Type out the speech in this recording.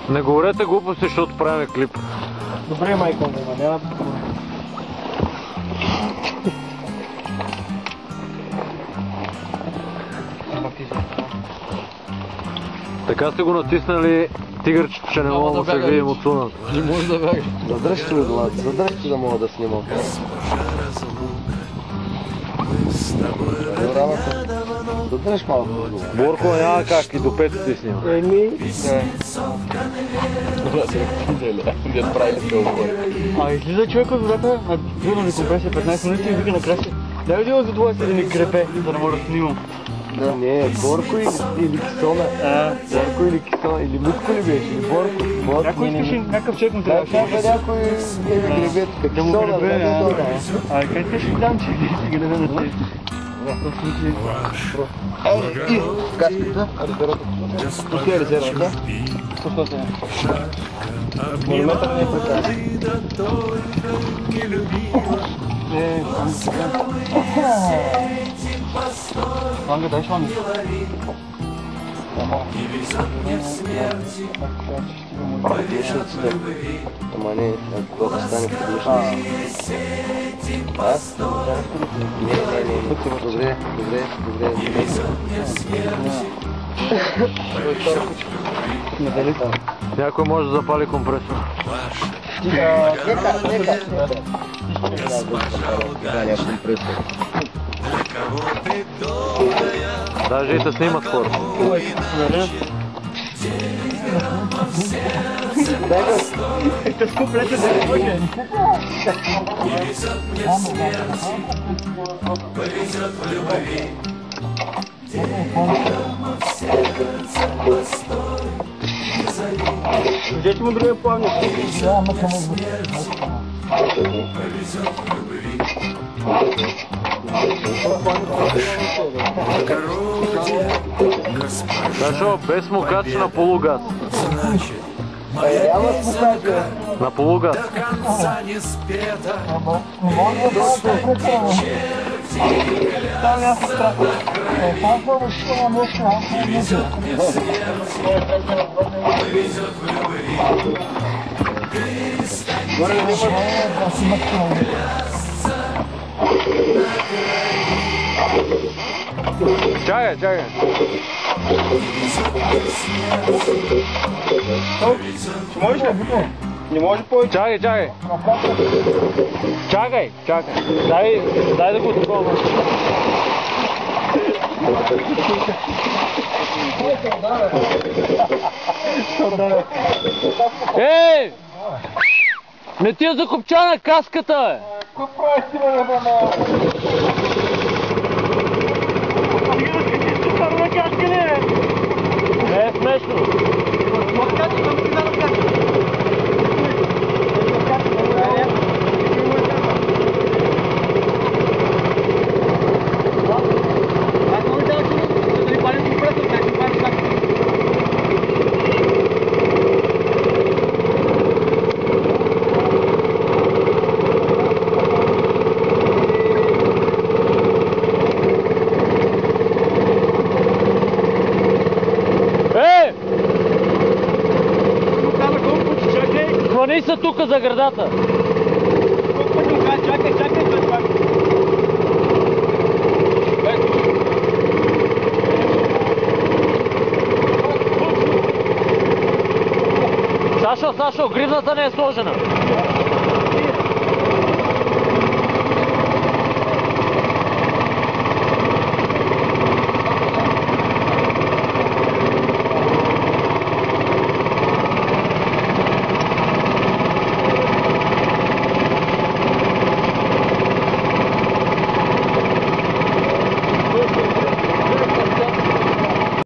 Не говорете глупости, защото правим клип. Добре, майка, няма да говоря. Така сте го натиснали тигърчето, че не мога да се видим от слуната. Не може да бягаш. Задръжте ми главата, задръжте да мога да снимам. Задръж малко. Борко няма как и до 5 ти снима. Еми... Излиза човек от водата, на компресия 15 минути и вика накрая си. Дай видео за това си да ни крепе, за да мога да снимам. Да, не, Борко или Кисона. Борко или Кисона, или Мутко ли беше, или Борко. Някой искаше, някакъв човек му трябваше. Някой не ви гребе тук, Кисона, къде искаш да дам, че ги да ме на и каската, резервата. Тук е резервата. Пуснате не. Монументът не е прекаран. Ванга, дай шланги. Ама не, когато стане подмишници. Не. Добре. Някой може да запали компресор. Даже и те снимат хора. Те скуплете да не може. Взете му другия плавник. Защо без смукач на полугаз? Няма смукача. На полугаз. Там няма страх. Чакай. Можеш ли? Не може повече. Чакай. Дай да го такова. Ей! Не ти е закопчана каската, бе! Какво правиш ти, бе, бана? Не е смешно. Хвани се тук за градата. Чакай, Сашо, гривната не е сложена.